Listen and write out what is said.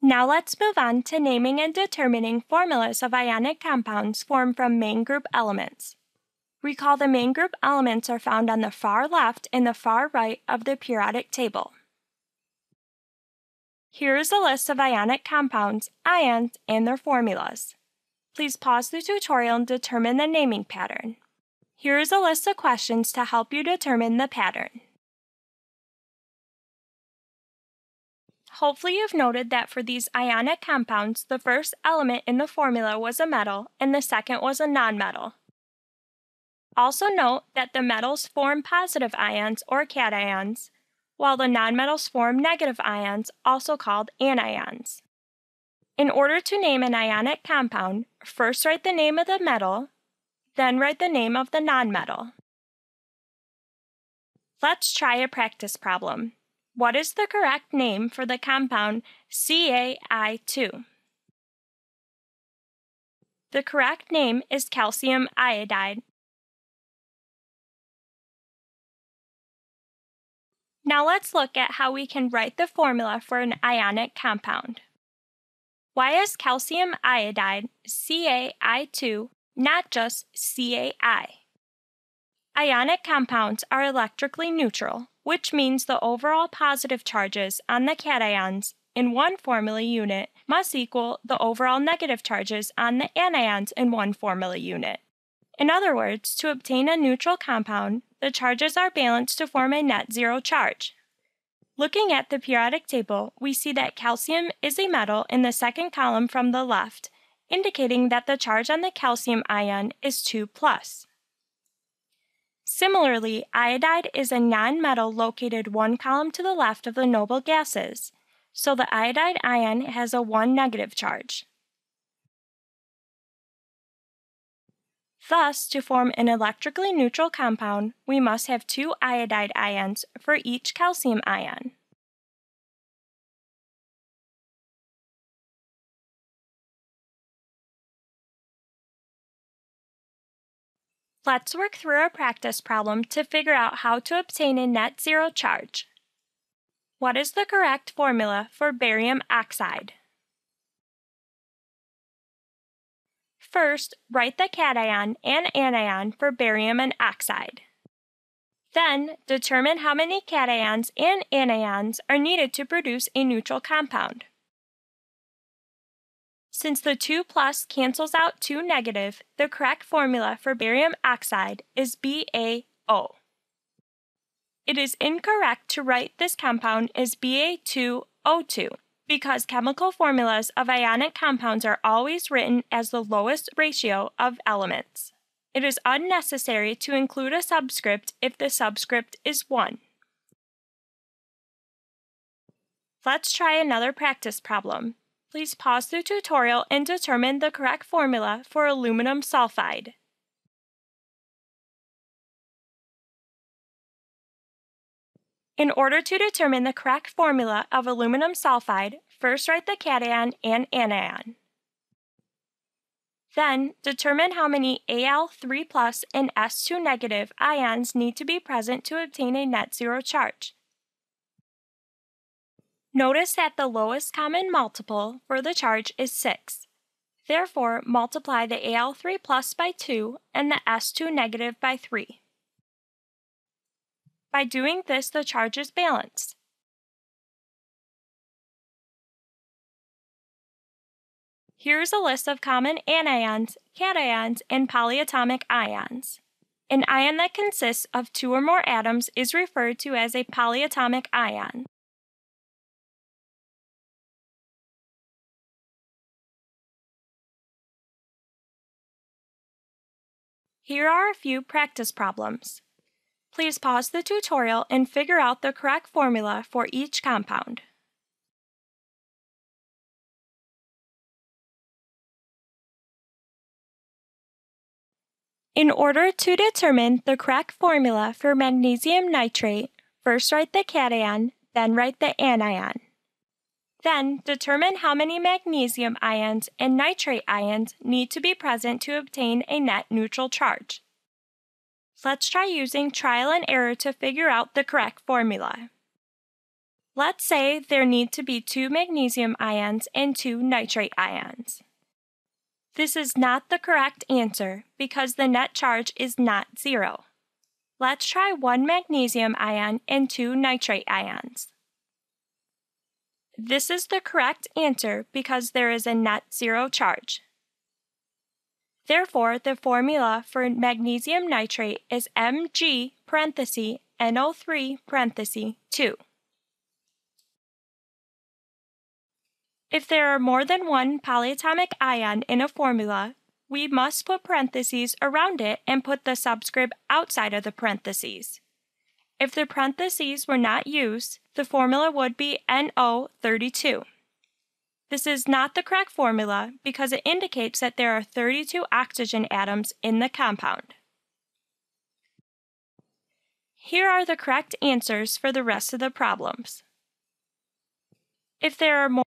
Now let's move on to naming and determining formulas of ionic compounds formed from main group elements. Recall the main group elements are found on the far left and the far right of the periodic table. Here is a list of ionic compounds, ions, and their formulas. Please pause the tutorial and determine the naming pattern. Here is a list of questions to help you determine the pattern. Hopefully you've noted that for these ionic compounds, the first element in the formula was a metal and the second was a nonmetal. Also note that the metals form positive ions or cations, while the nonmetals form negative ions, also called anions. In order to name an ionic compound, first write the name of the metal, then write the name of the nonmetal. Let's try a practice problem. What is the correct name for the compound CaI2? The correct name is calcium iodide. Now let's look at how we can write the formula for an ionic compound. Why is calcium iodide, CaI2, not just CaI? Ionic compounds are electrically neutral, which means the overall positive charges on the cations in one formula unit must equal the overall negative charges on the anions in one formula unit. In other words, to obtain a neutral compound, the charges are balanced to form a net zero charge. Looking at the periodic table, we see that calcium is a metal in the second column from the left, indicating that the charge on the calcium ion is 2+. Similarly, iodide is a nonmetal located one column to the left of the noble gases, so the iodide ion has a 1 negative charge. Thus, to form an electrically neutral compound, we must have 2 iodide ions for each calcium ion. Let's work through a practice problem to figure out how to obtain a net zero charge. What is the correct formula for barium oxide? First, write the cation and anion for barium and oxide. Then, determine how many cations and anions are needed to produce a neutral compound. Since the 2+ cancels out 2 negative, the correct formula for barium oxide is BaO. It is incorrect to write this compound as Ba2O2 because chemical formulas of ionic compounds are always written as the lowest ratio of elements. It is unnecessary to include a subscript if the subscript is 1. Let's try another practice problem. Please pause the tutorial and determine the correct formula for aluminum sulfide. In order to determine the correct formula of aluminum sulfide, first write the cation and anion. Then, determine how many Al3+ and S2- ions need to be present to obtain a net zero charge. Notice that the lowest common multiple for the charge is 6. Therefore, multiply the Al3+ by 2 and the S2- by 3. By doing this, the charge is balanced. Here's a list of common anions, cations, and polyatomic ions. An ion that consists of 2 or more atoms is referred to as a polyatomic ion. Here are a few practice problems. Please pause the tutorial and figure out the correct formula for each compound. In order to determine the correct formula for magnesium nitrate, first write the cation, then write the anion. Then, determine how many magnesium ions and nitrate ions need to be present to obtain a net neutral charge. Let's try using trial and error to figure out the correct formula. Let's say there need to be 2 magnesium ions and 2 nitrate ions. This is not the correct answer because the net charge is not 0. Let's try 1 magnesium ion and 2 nitrate ions. This is the correct answer because there is a net 0 charge. Therefore, the formula for magnesium nitrate is Mg parenthesis NO3 parenthesis 2. If there are more than one polyatomic ion in a formula, we must put parentheses around it and put the subscript outside of the parentheses. If the parentheses were not used, the formula would be NO32. This is not the correct formula because it indicates that there are 32 oxygen atoms in the compound. Here are the correct answers for the rest of the problems. If there are more